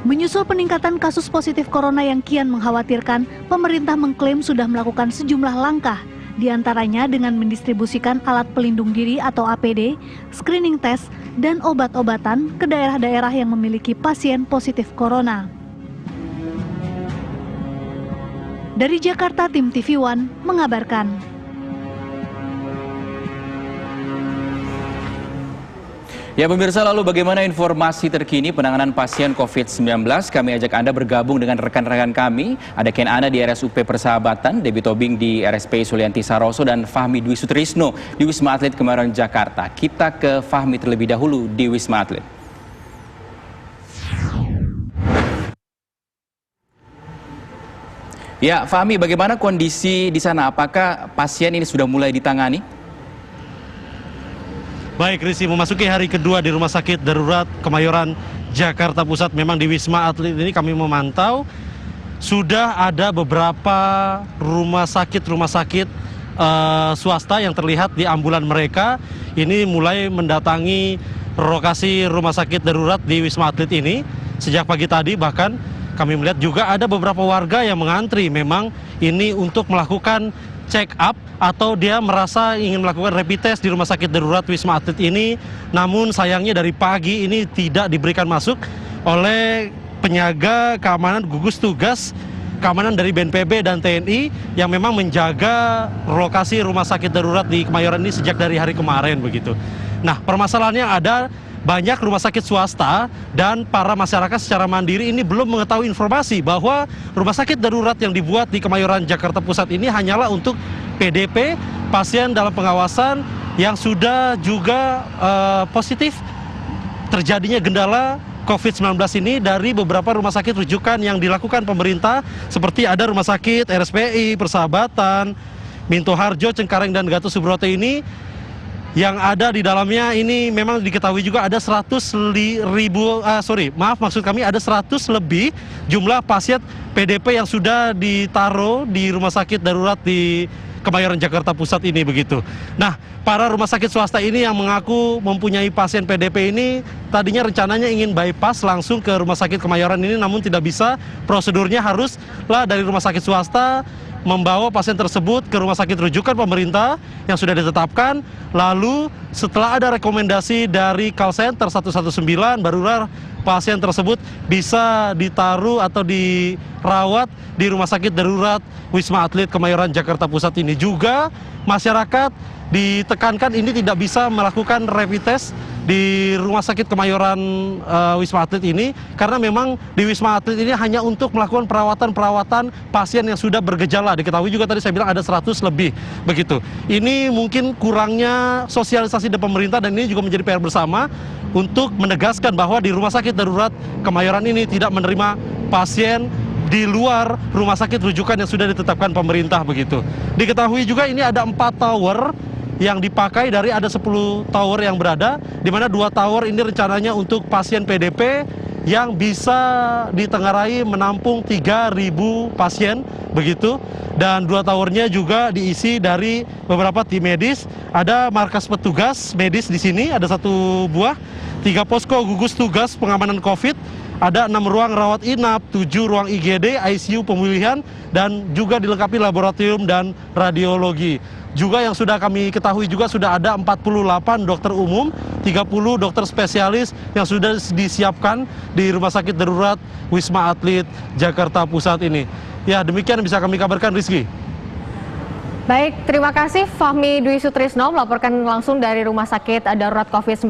Menyusul peningkatan kasus positif corona yang kian mengkhawatirkan, pemerintah mengklaim sudah melakukan sejumlah langkah, di antaranya dengan mendistribusikan alat pelindung diri atau APD, screening test, dan obat-obatan ke daerah-daerah yang memiliki pasien positif corona. Dari Jakarta, tim TV One mengabarkan. Ya pemirsa, lalu bagaimana informasi terkini penanganan pasien COVID-19? Kami ajak Anda bergabung dengan rekan-rekan kami. Ada Ken Ana di RSUP Persahabatan, Debbie Tobing di RSPI Sulianti Saroso, dan Fahmi Dwi Sutrisno di Wisma Atlet Kemayoran, Jakarta. Kita ke Fahmi terlebih dahulu di Wisma Atlet. Ya Fahmi, bagaimana kondisi di sana? Apakah pasien ini sudah mulai ditangani? Baik, Rizky, memasuki hari kedua di Rumah Sakit Darurat Kemayoran, Jakarta Pusat. Memang di Wisma Atlet ini kami memantau sudah ada beberapa rumah sakit swasta yang terlihat di ambulan mereka. Ini mulai mendatangi lokasi Rumah Sakit Darurat di Wisma Atlet ini. Sejak pagi tadi bahkan kami melihat juga ada beberapa warga yang mengantri memang ini untuk melakukan check up atau dia merasa ingin melakukan rapid test di Rumah Sakit Darurat Wisma Atlet ini. Namun sayangnya dari pagi ini tidak diberikan masuk oleh penjaga keamanan gugus tugas keamanan dari BNPB dan TNI yang memang menjaga lokasi Rumah Sakit Darurat di Kemayoran ini sejak dari hari kemarin begitu. Nah, permasalahannya ada banyak rumah sakit swasta dan para masyarakat secara mandiri ini belum mengetahui informasi bahwa rumah sakit darurat yang dibuat di Kemayoran, Jakarta Pusat ini hanyalah untuk PDP, pasien dalam pengawasan yang sudah juga positif terjadinya gendala COVID-19 ini dari beberapa rumah sakit rujukan yang dilakukan pemerintah seperti ada Rumah Sakit RSPI, Persahabatan, Minto Harjo, Cengkareng, dan Gatot Subroto ini. Yang ada di dalamnya ini memang diketahui juga ada 100 lebih jumlah pasien PDP yang sudah ditaruh di rumah sakit darurat di Kemayoran, Jakarta Pusat ini begitu. Nah, para rumah sakit swasta ini yang mengaku mempunyai pasien PDP ini tadinya rencananya ingin bypass langsung ke rumah sakit Kemayoran ini, namun tidak bisa. Prosedurnya haruslah dari rumah sakit swasta membawa pasien tersebut ke rumah sakit rujukan pemerintah yang sudah ditetapkan. Lalu setelah ada rekomendasi dari call center 119, barulah pasien tersebut bisa ditaruh atau dirawat di Rumah Sakit Darurat Wisma Atlet Kemayoran, Jakarta Pusat ini. Juga masyarakat ditekankan ini tidak bisa melakukan rapid test di Rumah Sakit Kemayoran Wisma Atlet ini karena memang di Wisma Atlet ini hanya untuk melakukan perawatan pasien yang sudah bergejala. Diketahui juga tadi saya bilang ada 100 lebih begitu. Ini mungkin kurangnya sosialisasi dari pemerintah dan ini juga menjadi PR bersama untuk menegaskan bahwa di Rumah Sakit Darurat Kemayoran ini tidak menerima pasien di luar rumah sakit rujukan yang sudah ditetapkan pemerintah begitu. Diketahui juga ini ada 4 tower yang dipakai dari ada 10 tower yang berada, di mana 2 tower ini rencananya untuk pasien PDP yang bisa ditengarai menampung 3.000 pasien begitu, dan 2 towernya juga diisi dari beberapa tim medis. Ada markas petugas medis di sini, ada 1 buah, 3 posko gugus tugas pengamanan COVID, ada 6 ruang rawat inap, 7 ruang IGD, ICU pemulihan, dan juga dilengkapi laboratorium dan radiologi. Juga yang sudah kami ketahui juga sudah ada 48 dokter umum, 30 dokter spesialis yang sudah disiapkan di Rumah Sakit Darurat Wisma Atlet Jakarta Pusat ini. Ya, demikian bisa kami kabarkan, Rizky. Baik, terima kasih Fahmi Dwi Sutrisno melaporkan langsung dari Rumah Sakit Darurat COVID-19.